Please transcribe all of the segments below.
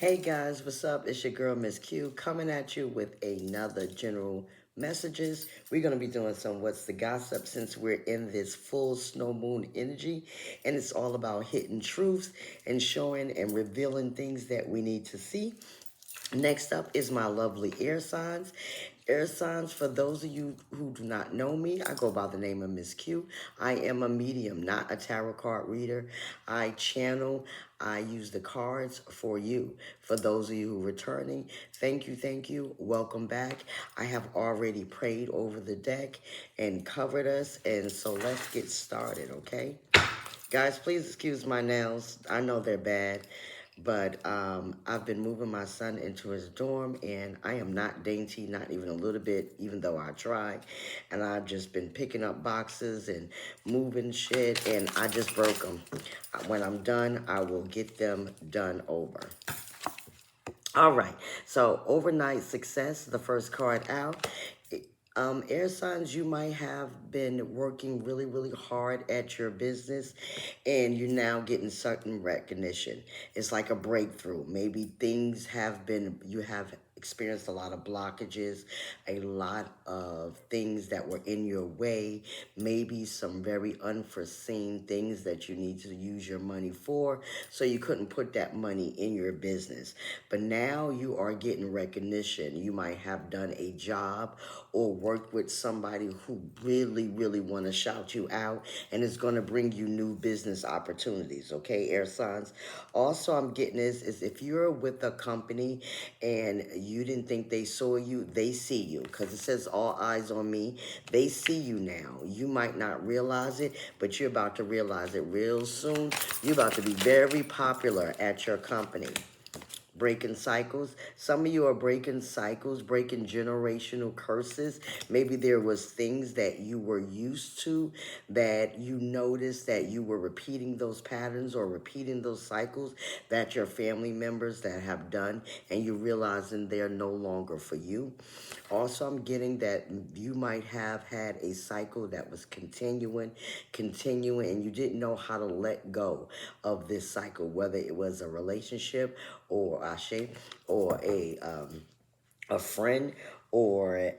Hey guys, what's up? It's your girl Ms.Q coming at you with another general messages. We're going to be doing some what's the gossip since we're in this full snow moon energy, and it's all about hitting truths and showing and revealing things that we need to see. Next up is my lovely air signs. Air signs, for those of you who do not know me, I go by the name of Miss Q. I am a medium, not a tarot card reader. I channel, I use the cards for you. For those of you who are returning, thank you, welcome back. I have already prayed over the deck and covered us, and so let's get started, okay? Guys, please excuse my nails. I know they're bad, but I've been moving my son into his dorm, and I am not dainty, not even a little bit, even though I try. And I've just been picking up boxes and moving shit, and I just broke them. When I'm done, I will get them done over. All right, so overnight success, the first card out. Air signs, you might have been working really hard at your business and you're now getting certain recognition. It's like a breakthrough. Maybe things have been, you have experienced a lot of blockages, a lot of things that were in your way, maybe some very unforeseen things that you need to use your money for, so you couldn't put that money in your business. But now you are getting recognition. You might have done a job or worked with somebody who really want to shout you out, and it's going to bring you new business opportunities, okay, air signs? Also, I'm getting this is if you're with a company and you didn't think they saw you, they see you, because it says all eyes on me. They see you now. You might not realize it, but you're about to realize it real soon. You're about to be very popular at your company. Breaking cycles. Some of you are breaking cycles, breaking generational curses. Maybe there was things that you were used to that you noticed that you were repeating those patterns or repeating those cycles that your family members that have done, and you realizing they're no longer for you. Also, I'm getting that you might have had a cycle that was continuing, and you didn't know how to let go of this cycle, whether it was a relationship or Ashe, or a friend, or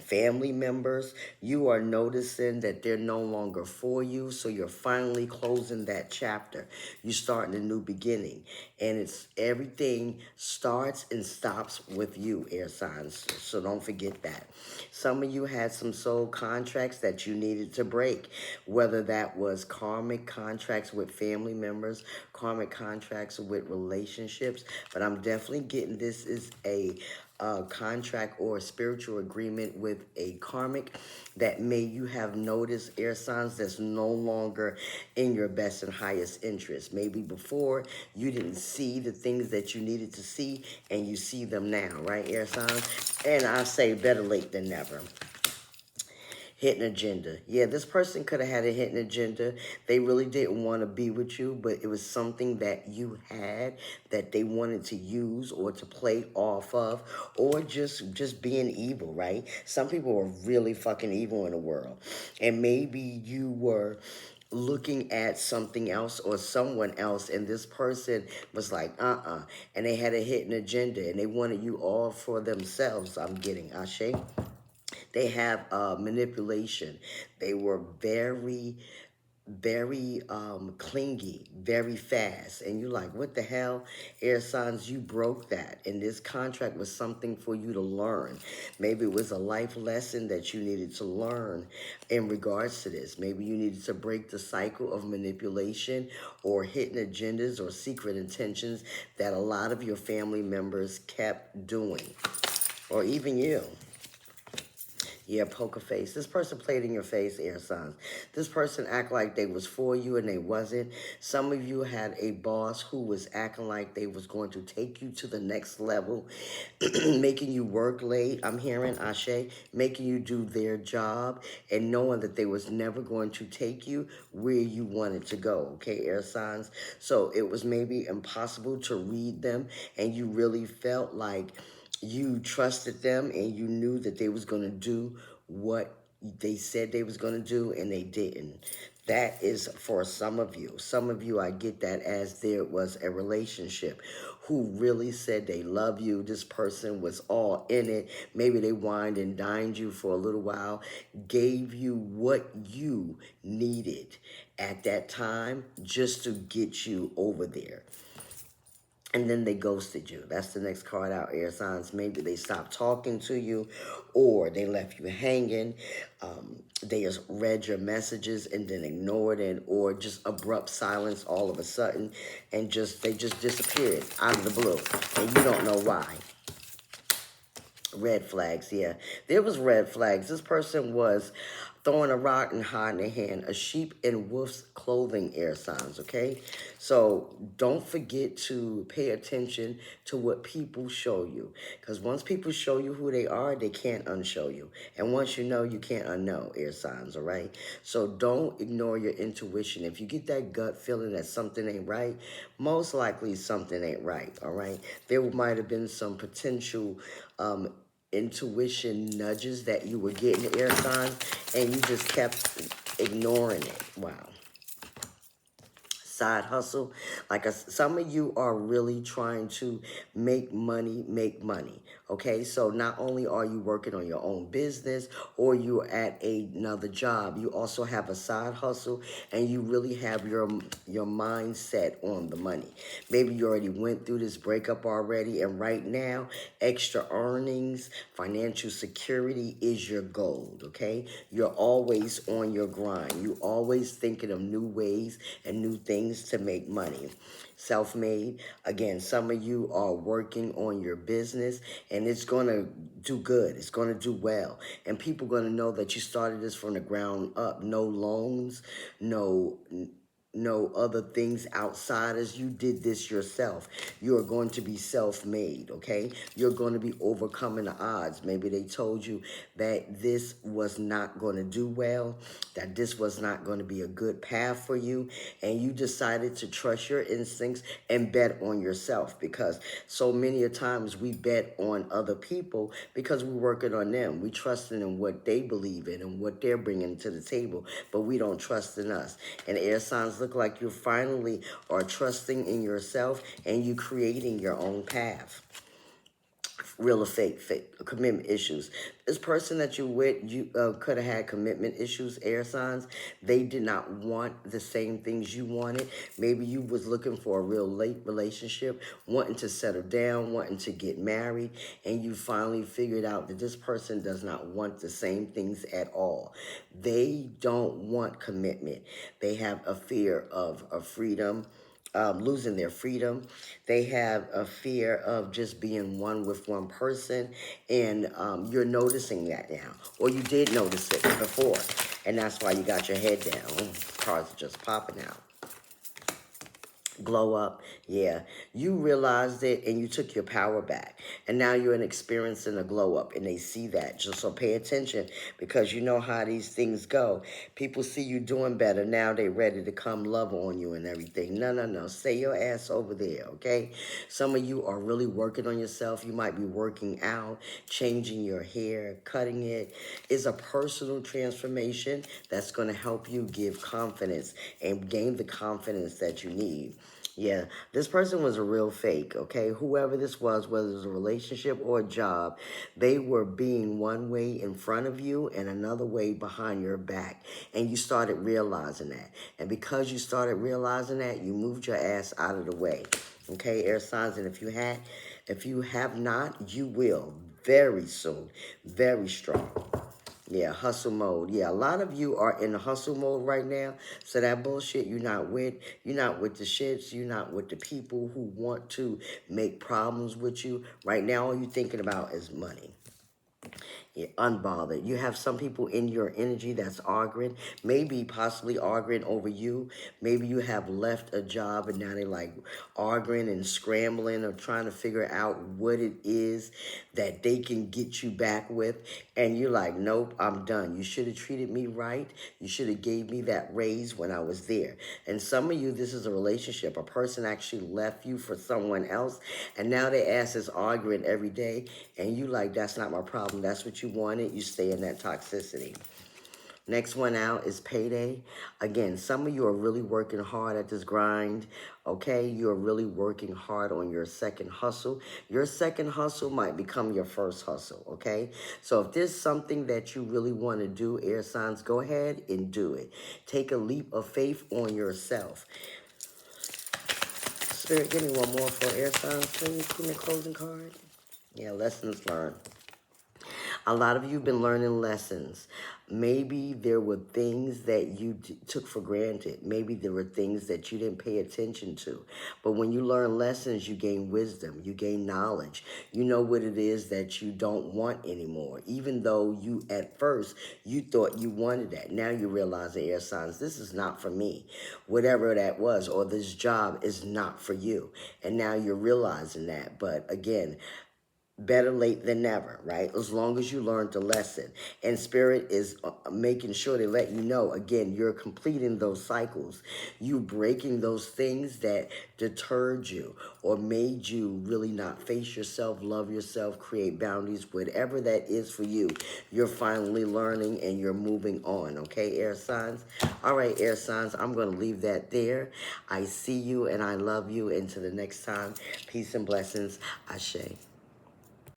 family members. You are noticing that they're no longer for you, so you're finally closing that chapter. You're starting a new beginning, and it's everything starts and stops with you, air signs, so don't forget that. Some of you had some soul contracts that you needed to break, whether that was karmic contracts with family members, karmic contracts with relationships, but I'm definitely getting this is a contract or a spiritual agreement with a karmic that may you have noticed, air signs, that's no longer in your best and highest interest. Maybe before you didn't see the things that you needed to see, and you see them now, right, air signs? And I say better late than never. Hidden agenda. Yeah, this person could have had a hidden agenda. They really didn't want to be with you, but it was something that you had that they wanted to use or to play off of, or just being evil, right? Some people are really fucking evil in the world. And maybe you were looking at something else or someone else, and this person was like, and they had a hidden agenda, and they wanted you all for themselves. I'm getting Ashe. They have manipulation. They were very clingy, very fast. And you're like, what the hell? Air signs, you broke that. And this contract was something for you to learn. Maybe it was a life lesson that you needed to learn in regards to this. Maybe you needed to break the cycle of manipulation or hidden agendas or secret intentions that a lot of your family members kept doing, or even you. Yeah, poker face. This person played in your face, air signs. This person act like they was for you and they wasn't. Some of you had a boss who was acting like they was going to take you to the next level, making you work late. I'm hearing Ashe, making you do their job and knowing that they was never going to take you where you wanted to go, okay, air signs? So it was maybe impossible to read them, and you really felt like you trusted them and you knew that they was going to do what they said they was going to do, and they didn't. That is for some of you. Some of you, I get that as there was a relationship who really said they love you. This person was all in it. Maybe they wined and dined you for a little while, gave you what you needed at that time just to get you over there. And then they ghosted you. That's the next card out, air signs. Maybe they stopped talking to you, or they left you hanging. They just read your messages and then ignored it, or just abrupt silence all of a sudden, and they just disappeared out of the blue, and you don't know why. Red flags, yeah. There was red flags. This person was throwing a rock and hiding a hand, a sheep in wolf's clothing, air signs, okay? So don't forget to pay attention to what people show you. Because once people show you who they are, they can't unshow you. And once you know, you can't unknow, air signs, all right? So don't ignore your intuition. If you get that gut feeling that something ain't right, most likely something ain't right, all right? There might have been some potential intuition nudges that you were getting, air signs, and you just kept ignoring it. Wow. Side hustle. Like some of you are really trying to make money. Okay, so not only are you working on your own business or you're at another job, you also have a side hustle, and you really have your mindset on the money. Maybe you already went through this breakup already, and right now, extra earnings, financial security is your goal. Okay, you're always on your grind. You always thinking of new ways and new things to make money. Self-made, again, some of you are working on your business, and it's going to do good. It's going to do well, and people going to know that you started this from the ground up. No loans, no other things outsiders. You did this yourself. You are going to be self-made, okay? You're going to be overcoming the odds. Maybe they told you that this was not going to do well, that this was not going to be a good path for you, and you decided to trust your instincts and bet on yourself, because so many a times we bet on other people because we're working on them. We trusting in what they believe in and what they're bringing to the table, but we don't trust in us. And air signs look like you finally are trusting in yourself, and you creating your own path. Real or fake commitment issues. This person that you with, you could have had commitment issues, air signs. They did not want the same things you wanted. Maybe you was looking for a real late relationship, wanting to settle down, wanting to get married, and you finally figured out that this person does not want the same things at all. They don't want commitment. They have a fear of freedom, losing their freedom. They have a fear of just being one with one person, and you're noticing that now, or you did notice it before, and that's why you got your head down. Cards are just popping out. Glow up, yeah. You realized it and you took your power back. And now you're experiencing a glow up, and they see that. Just so pay attention, because you know how these things go. People see you doing better. Now they ready to come love on you and everything. No. Stay your ass over there, okay? Some of you are really working on yourself. You might be working out, changing your hair, cutting it. It's a personal transformation that's going to help you give confidence and gain the confidence that you need. Yeah, this person was a real fake, okay? Whoever this was, whether it was a relationship or a job, they were being one way in front of you and another way behind your back. And you started realizing that. And because you started realizing that, you moved your ass out of the way. Okay, air signs, and if you have not, you will very soon, very strong. Yeah, hustle mode. Yeah, a lot of you are in the hustle mode right now. So that bullshit you're not with the shits, you're not with the people who want to make problems with you. Right now, all you're thinking about is money. Yeah, unbothered. You have some people in your energy that's arguing, maybe possibly arguing over you. Maybe you have left a job and now they're like arguing and scrambling or trying to figure out what it is that they can get you back with. And you're like, nope, I'm done. You should have treated me right. You should have gave me that raise when I was there. And some of you, this is a relationship. A person actually left you for someone else, and now their ass is arguing every day, and you like, that's not my problem. That's what you wanted. You stay in that toxicity. Next one out is payday. Again, some of you are really working hard at this grind, okay? You're really working hard on your second hustle. Your second hustle might become your first hustle, okay? So if there's something that you really want to do, air signs, go ahead and do it. Take a leap of faith on yourself. Spirit, give me one more for air signs, please. Give me a closing card. Yeah, lessons learned. A lot of you have been learning lessons. Maybe there were things that you took for granted. Maybe there were things that you didn't pay attention to. But when you learn lessons, you gain wisdom, you gain knowledge. You know what it is that you don't want anymore. Even though you, at first, you thought you wanted that. Now you realize the air signs, this is not for me. Whatever that was, or this job is not for you. And now you're realizing that. But again, better late than never, right? As long as you learned the lesson. And Spirit is making sure to let you know, again, you're completing those cycles. You breaking those things that deterred you or made you really not face yourself, love yourself, create boundaries, whatever that is for you. You're finally learning and you're moving on, okay, air signs? All right, air signs, I'm going to leave that there. I see you and I love you. Until the next time, peace and blessings. Ashe.